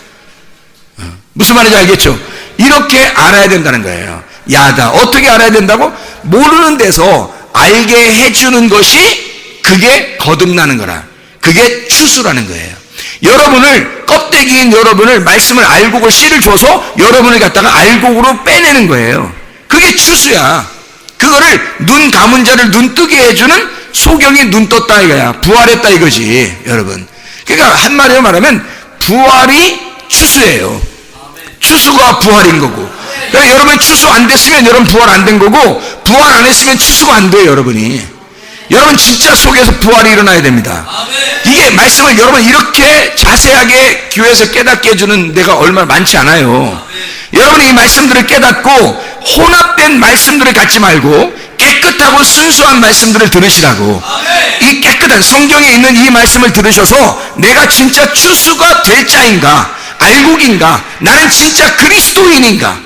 Speaker 1: 무슨 말인지 알겠죠? 이렇게 알아야 된다는 거예요. 야다. 어떻게 알아야 된다고? 모르는 데서 알게 해주는 것이 그게 거듭나는 거라. 그게 추수라는 거예요. 여러분을, 껍데기인 여러분을 말씀을 알곡을 씨를 줘서 여러분을 갖다가 알곡으로 빼내는 거예요. 그게 추수야. 그거를 눈 감은 자를 눈 뜨게 해주는 소경이 눈 떴다 이거야. 부활했다 이거지, 여러분. 그러니까 한마디로 말하면 부활이 추수예요. 추수가 부활인 거고. 그러니까 여러분이 추수 안 됐으면 여러분 부활 안 된 거고, 부활 안 했으면 추수가 안 돼요, 여러분이. 여러분 진짜 속에서 부활이 일어나야 됩니다. 이게 말씀을 여러분 이렇게 자세하게 교회에서 깨닫게 해주는 데가 얼마나 많지 않아요. 여러분이 이 말씀들을 깨닫고 혼합된 말씀들을 갖지 말고 깨끗하고 순수한 말씀들을 들으시라고. 이 깨끗한 성경에 있는 이 말씀을 들으셔서 내가 진짜 추수가 될 자인가, 알곡인가, 나는 진짜 그리스도인인가,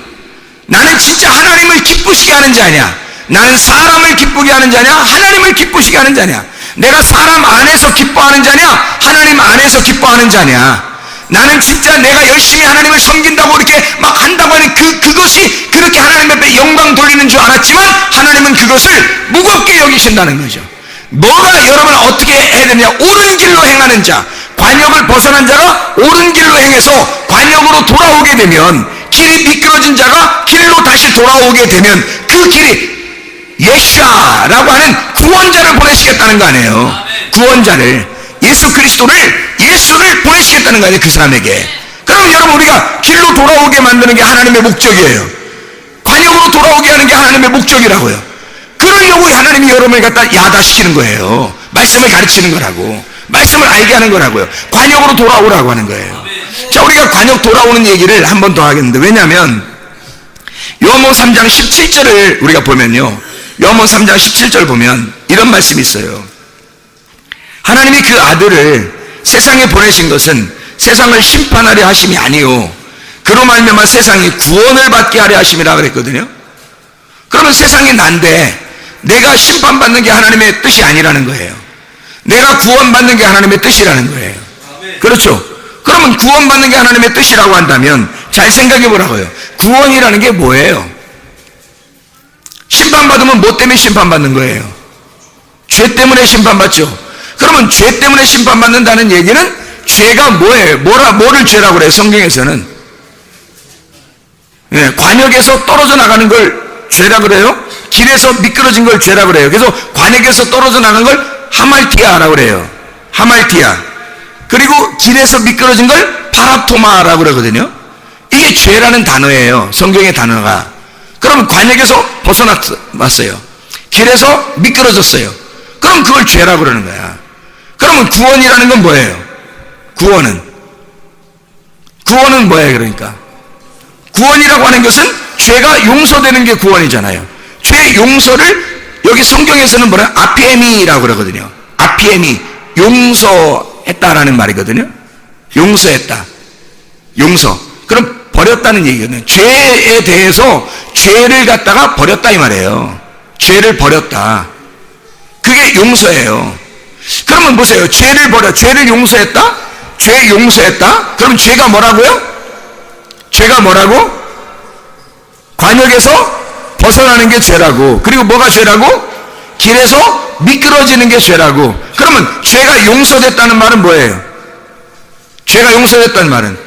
Speaker 1: 나는 진짜 하나님을 기쁘시게 하는 자냐, 나는 사람을 기쁘게 하는 자냐, 하나님을 기쁘시게 하는 자냐, 내가 사람 안에서 기뻐하는 자냐, 하나님 안에서 기뻐하는 자냐. 나는 진짜 내가 열심히 하나님을 섬긴다고 이렇게 막 한다고 하는 그것이 그렇게 하나님 앞에 영광 돌리는 줄 알았지만 하나님은 그것을 무겁게 여기신다는 거죠. 뭐가 여러분 어떻게 해야 되냐? 옳은 길로 행하는 자, 관역을 벗어난 자가 옳은 길로 행해서 관역으로 돌아오게 되면, 길이 미끄러진 자가 길로 다시 돌아오게 되면 그 길이 예수라고 하는 구원자를 보내시겠다는 거 아니에요. 구원자를, 예수를 보내시겠다는 거 아니에요, 그 사람에게. 그럼 여러분, 우리가 길로 돌아오게 만드는 게 하나님의 목적이에요. 관역으로 돌아오게 하는 게 하나님의 목적이라고요. 그러려고 하나님이 여러분을 갖다 야다시키는 거예요. 말씀을 가르치는 거라고, 말씀을 알게 하는 거라고요. 관역으로 돌아오라고 하는 거예요. 자, 우리가 관역 돌아오는 얘기를 한 번 더 하겠는데, 왜냐하면 요한복음 3장 17절을 우리가 보면요, 요한복음 3장 17절 보면 이런 말씀이 있어요. 하나님이 그 아들을 세상에 보내신 것은 세상을 심판하려 하심이 아니요, 그로 말미암아 세상이 구원을 받게 하려 하심이라 그랬거든요. 그러면 세상이 난데 내가 심판받는 게 하나님의 뜻이 아니라는 거예요. 내가 구원받는 게 하나님의 뜻이라는 거예요. 그렇죠? 그러면 구원받는 게 하나님의 뜻이라고 한다면 잘 생각해 보라고요. 구원이라는 게 뭐예요? 심판받으면 뭐 때문에 심판받는 거예요? 죄 때문에 심판받죠. 그러면 죄 때문에 심판받는다는 얘기는 죄가 뭐예요? 뭐를 죄라고 그래요? 성경에서는 관역에서 떨어져 나가는 걸 죄라 그래요. 길에서 미끄러진 걸 죄라 그래요. 그래서 관역에서 떨어져 나가는 걸 하말티아라고 그래요. 하말티아. 그리고 길에서 미끄러진 걸 파라토마라고 그러거든요. 이게 죄라는 단어예요, 성경의 단어가. 그럼 관역에서 벗어났어요. 길에서 미끄러졌어요. 그럼 그걸 죄라고 그러는 거야. 그러면 구원이라는 건 뭐예요? 구원은 뭐예요? 그러니까 구원이라고 하는 것은 죄가 용서되는 게 구원이잖아요. 죄 용서를 여기 성경에서는 뭐라? 아피에미라고 그러거든요. 아피에미, 용서했다라는 말이거든요. 용서했다, 용서. 그럼 버렸다는 얘기거든요. 죄에 대해서 죄를 갖다가 버렸다 이 말이에요. 죄를 버렸다, 그게 용서예요. 그러면 보세요. 죄를 용서했다? 죄 용서했다? 그럼 죄가 뭐라고요? 죄가 뭐라고? 관역에서 벗어나는 게 죄라고. 그리고 뭐가 죄라고? 길에서 미끄러지는 게 죄라고. 그러면 죄가 용서됐다는 말은 뭐예요? 죄가 용서됐다는 말은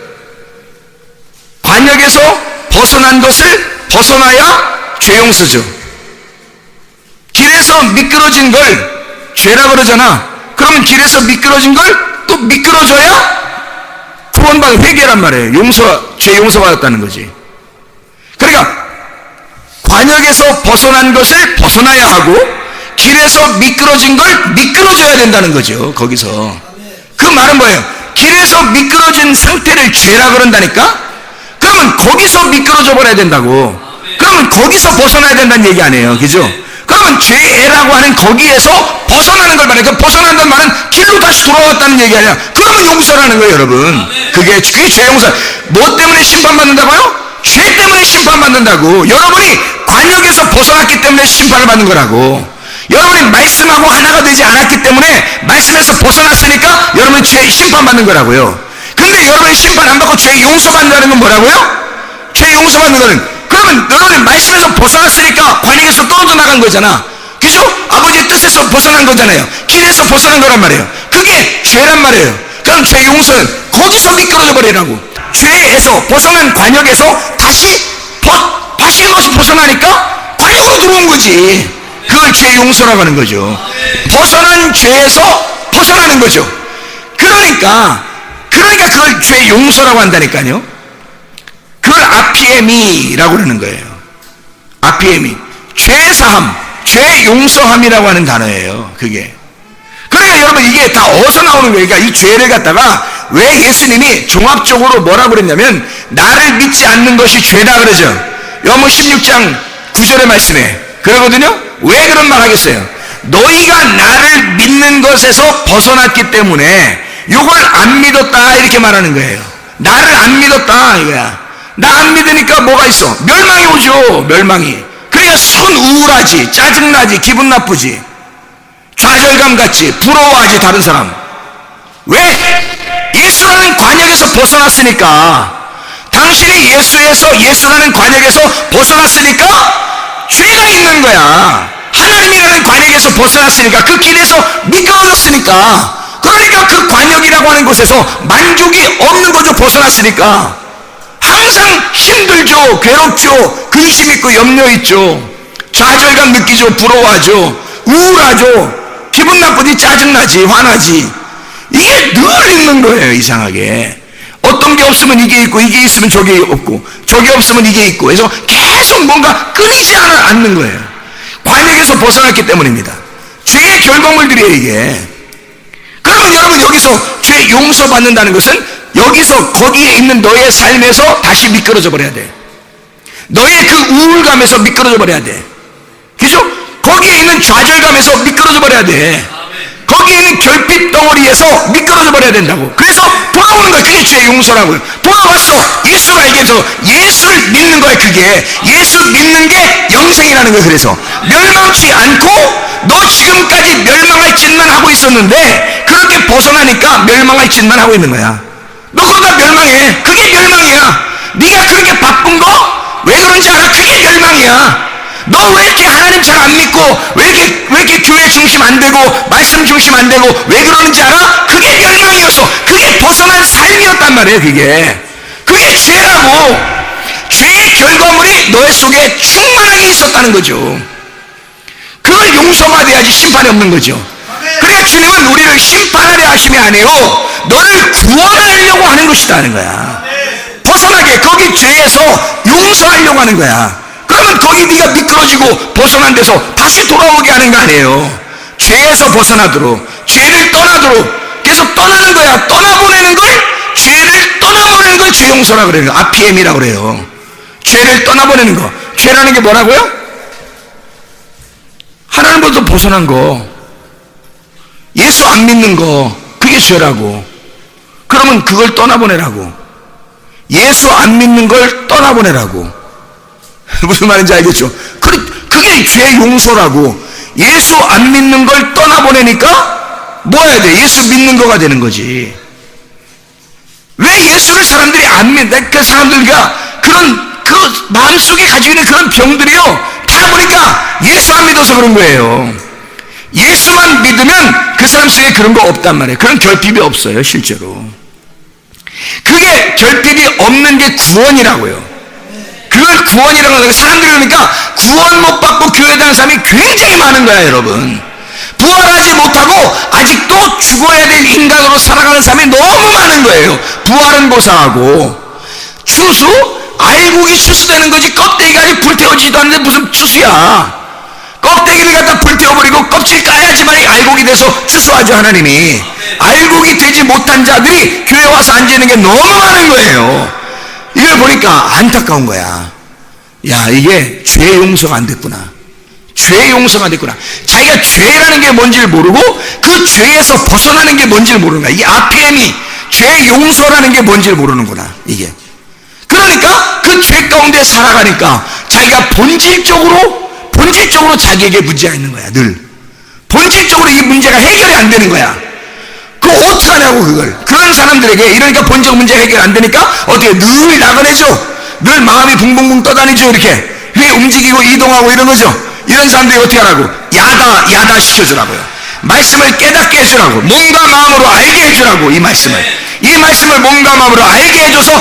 Speaker 1: 관역에서 벗어난 것을 벗어나야 죄 용서죠. 길에서 미끄러진 걸 죄라 그러잖아. 그러면 길에서 미끄러진 걸 또 미끄러져야 구원받은 회개란 말이에요. 죄 용서받았다는 거지. 그러니까 관역에서 벗어난 것을 벗어나야 하고 길에서 미끄러진 걸 미끄러져야 된다는 거죠. 거기서 그 말은 뭐예요? 길에서 미끄러진 상태를 죄라 그런다니까? 그러면 거기서 미끄러져 버려야 된다고. 그러면 거기서 벗어나야 된다는 얘기 아니에요, 그죠? 그러면 죄라고 하는 거기에서 벗어나는 걸 말해요. 벗어난다는 말은 길로 다시 돌아왔다는 얘기 아니야. 그러면 용서라는 거예요, 여러분. 그게 죄 용서. 뭐 때문에 심판받는다고요? 죄 때문에 심판받는다고. 여러분이 관역에서 벗어났기 때문에 심판을 받는 거라고. 여러분이 말씀하고 하나가 되지 않았기 때문에 말씀에서 벗어났으니까 여러분이 죄 심판받는 거라고요. 근데 여러분이 심판 안 받고 죄 용서받는다는 건 뭐라고요? 죄 용서받는 거는, 그러면 여러분이 말씀에서 벗어났으니까 관역에서 떨어져 나간 거잖아, 그죠? 아버지의 뜻에서 벗어난 거잖아요. 길에서 벗어난 거란 말이에요. 그게 죄란 말이에요. 그럼 죄 용서는 거기서 미끄러져 버리라고. 죄에서 벗어난 관역에서 다시 너시 벗어나니까 관역으로 들어온 거지. 그걸 죄 용서라고 하는 거죠. 벗어난 죄에서 벗어나는 거죠. 그러니까 그걸 죄 용서라고 한다니까요. 그걸 아피에미라고 그러는 거예요. 아피에미, 죄사함, 죄 용서함이라고 하는 단어예요, 그게. 그러니까 여러분, 이게 다 어디서 나오는 거예요? 그러니까 이 죄를 갖다가 왜 예수님이 종합적으로 뭐라고 그랬냐면, 나를 믿지 않는 것이 죄다 그러죠. 요한복음 16장 9절의 말씀에 그러거든요. 왜 그런 말 하겠어요? 너희가 나를 믿는 것에서 벗어났기 때문에 이걸 안 믿었다, 이렇게 말하는 거예요. 나를 안 믿었다 이거야. 나 안 믿으니까 뭐가 있어? 멸망이 오죠. 멸망이. 그러니까 우울하지, 짜증나지, 기분 나쁘지. 좌절감 갖지, 부러워하지 다른 사람. 왜? 예수라는 관역에서 벗어났으니까. 당신이 예수라는 관역에서 벗어났으니까 죄가 있는 거야. 하나님이라는 관역에서 벗어났으니까, 그 길에서 미끄러졌으니까. 그러니까 그 관역이라고 하는 곳에서 만족이 없는 거죠. 벗어났으니까 항상 힘들죠, 괴롭죠, 근심 있고 염려 있죠, 좌절감 느끼죠, 부러워하죠, 우울하죠, 기분 나쁘지, 짜증나지, 화나지. 이게 늘 있는 거예요. 이상하게 어떤 게 없으면 이게 있고, 이게 있으면 저게 없고, 저게 없으면 이게 있고, 그래서 계속 뭔가 끊이지 않는 거예요. 관역에서 벗어났기 때문입니다. 죄의 결과물들이에요, 이게. 그러면 여러분, 여기서 죄 용서받는다는 것은 여기서 거기에 있는 너의 삶에서 다시 미끄러져 버려야 돼. 너의 그 우울감에서 미끄러져 버려야 돼. 그죠? 거기에 있는 좌절감에서 미끄러져 버려야 돼. 거기에 있는 결핍 덩어리에서 미끄러져 버려야 된다고. 그래서 돌아오는 거야. 그게 죄의 용서라고요. 돌아왔어. 예수를 알게 해서 예수를 믿는 거야. 그게 예수 믿는 게 영생이라는 거야. 그래서 멸망치 않고, 너 지금까지 멸망할 짓만 하고 있었는데 그렇게 벗어나니까 멸망할 짓만 하고 있는 거야. 너 그러다 멸망해. 그게 멸망이야. 네가 그렇게 바쁜 거 왜 그런지 알아? 그게 멸망이야. 너 왜 이렇게 하나님 잘 안 믿고, 왜 이렇게 교회 중심 안 되고, 말씀 중심 안 되고, 왜 그러는지 알아? 그게 멸망이었어. 그게 벗어난 삶이었단 말이에요. 그게 죄라고. 죄의 결과물이 너의 속에 충만하게 있었다는 거죠. 그걸 용서받아야지 심판이 없는 거죠. 그러니까 주님은 우리를 심판하려 하심이 아니에요, 너를 구원하려고 하는 것이다 하는 거야. 벗어나게, 거기 죄에서 용서하려고 하는 거야. 그러면 거기 네가 미끄러지고 벗어난 데서 다시 돌아오게 하는 거 아니에요. 죄에서 벗어나도록, 죄를 떠나도록 계속 떠나는 거야. 떠나보내는 걸, 죄를 떠나보내는 걸 죄 용서라고 그래요. RPM이라고 그래요. 죄를 떠나보내는 거. 죄라는 게 뭐라고요? 하나님으로부터 벗어난 거, 예수 안 믿는 거, 그게 죄라고. 그러면 그걸 떠나보내라고. 예수 안 믿는 걸 떠나보내라고. 무슨 말인지 알겠죠? 그게 죄 용서라고. 예수 안 믿는 걸 떠나보내니까 뭐 해야 돼? 예수 믿는 거가 되는 거지. 왜 예수를 사람들이 안 믿는다? 그 사람들과 그 마음속에 가지고 있는 그런 병들이요, 다 보니까 예수 안 믿어서 그런 거예요. 예수만 믿으면 그 사람 속에 그런 거 없단 말이에요. 그런 결핍이 없어요, 실제로. 그게 결핍이 없는 게 구원이라고요. 그걸 구원이라고 하는 거예요. 사람들이 그러니까 구원 못 받고 교회 다니는 사람이 굉장히 많은 거야, 여러분. 부활하지 못하고 아직도 죽어야 될 인간으로 살아가는 사람이 너무 많은 거예요. 부활은 고사하고, 추수? 알곡이 추수되는 거지, 껍데기가 아직 불태워지지도 않는데 무슨 추수야. 껍데기를 갖다 불태워버리고 껍질 까야지만 알곡이 돼서 추수하죠, 하나님이. 알곡이 되지 못한 자들이 교회 와서 앉아있는 게 너무 많은 거예요. 이걸 보니까 안타까운 거야. 야, 이게 죄 용서가 안 됐구나. 죄 용서가 안 됐구나. 자기가 죄라는 게 뭔지를 모르고 그 죄에서 벗어나는 게 뭔지를 모르는 거야. 이 RPM이 죄 용서라는 게 뭔지를 모르는구나, 이게. 그러니까 그 죄 가운데 살아가니까 자기가 본질적으로 자기에게 문제가 있는 거야. 늘 본질적으로 이 문제가 해결이 안 되는 거야. 그거 어떡하냐고, 그걸. 그런 사람들에게, 이러니까 본적 문제 해결 안 되니까 어떻게 늘 나그네죠. 늘 마음이 붕붕붕 떠다니죠. 이렇게 움직이고 이동하고 이런 거죠. 이런 사람들이 어떻게 하라고? 야다 시켜주라고요. 말씀을 깨닫게 해주라고, 몸과 마음으로 알게 해주라고. 이 말씀을 몸과 마음으로 알게 해줘서,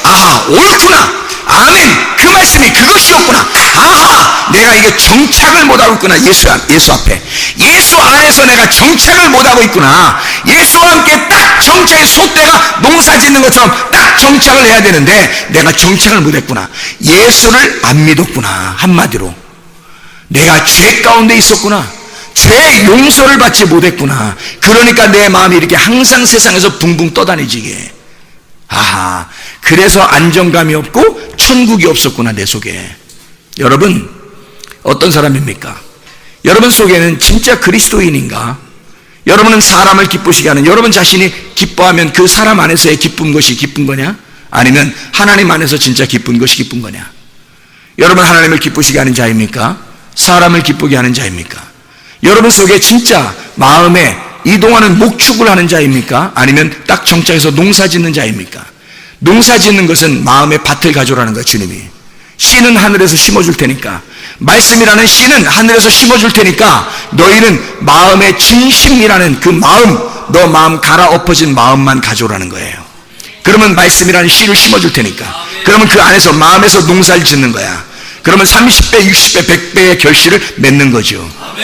Speaker 1: 아하, 옳구나, 아멘, 그 말씀이 그것이었구나, 아하, 내가 이게 정착을 못하고 있구나. 예수 앞에, 예수 안에서 내가 정착을 못하고 있구나. 예수와 함께 딱 정착의 솥대가 농사 짓는 것처럼 딱 정착을 해야 되는데 내가 정착을 못했구나. 예수를 안 믿었구나. 한마디로 내가 죄 가운데 있었구나. 죄 용서를 받지 못했구나. 그러니까 내 마음이 이렇게 항상 세상에서 붕붕 떠다니지게. 아하, 그래서 안정감이 없고 천국이 없었구나, 내 속에. 여러분, 어떤 사람입니까? 여러분 속에는 진짜 그리스도인인가? 여러분은 사람을 기쁘시게 하는, 여러분 자신이 기뻐하면 그 사람 안에서의 기쁜 것이 기쁜 거냐? 아니면 하나님 안에서 진짜 기쁜 것이 기쁜 거냐? 여러분 하나님을 기쁘시게 하는 자입니까? 사람을 기쁘게 하는 자입니까? 여러분 속에 진짜 마음에 이동하는 목축을 하는 자입니까? 아니면 딱 정착해서 농사 짓는 자입니까? 농사 짓는 것은 마음의 밭을 가져오라는 거예요, 주님이. 씨는 하늘에서 심어줄 테니까, 말씀이라는 씨는 하늘에서 심어줄 테니까 너희는 마음의 진심이라는 그 마음, 너 마음 갈아엎어진 마음만 가져오라는 거예요. 그러면 말씀이라는 씨를 심어줄 테니까, 그러면 그 안에서 마음에서 농사를 짓는 거야. 그러면 30배, 60배, 100배의 결실을 맺는 거죠.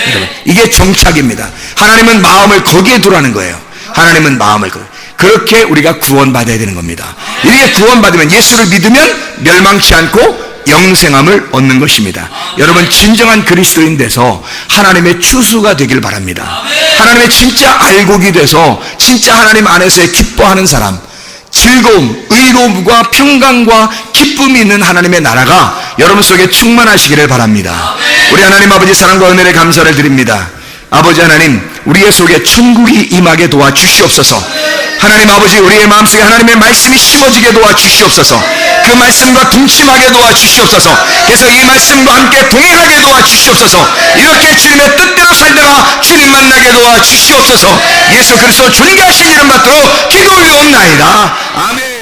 Speaker 1: 여러분, 이게 정착입니다. 하나님은 마음을 거기에 두라는 거예요. 하나님은 마음을 그렇게 우리가 구원받아야 되는 겁니다. 이렇게 구원받으면, 예수를 믿으면 멸망치 않고 영생함을 얻는 것입니다. 여러분, 진정한 그리스도인 돼서 하나님의 추수가 되길 바랍니다. 하나님의 진짜 알곡이 돼서 진짜 하나님 안에서의 기뻐하는 사람, 즐거움, 의로움과 평강과 기쁨이 있는 하나님의 나라가 여러분 속에 충만하시기를 바랍니다. 우리 하나님 아버지 사랑과 은혜를 감사를 드립니다. 아버지 하나님, 우리의 속에 천국이 임하게 도와주시옵소서. 하나님 아버지, 우리의 마음속에 하나님의 말씀이 심어지게 도와주시옵소서. 그 말씀과 동침하게 도와주시옵소서. 그래서 이 말씀과 함께 동행하게 도와주시옵소서. 이렇게 주님의 뜻대로 살다가 주님 만나게 도와주시옵소서. 예수 그리스도 존귀하신 이름 받들어 기도 올려옵나이다. 아멘.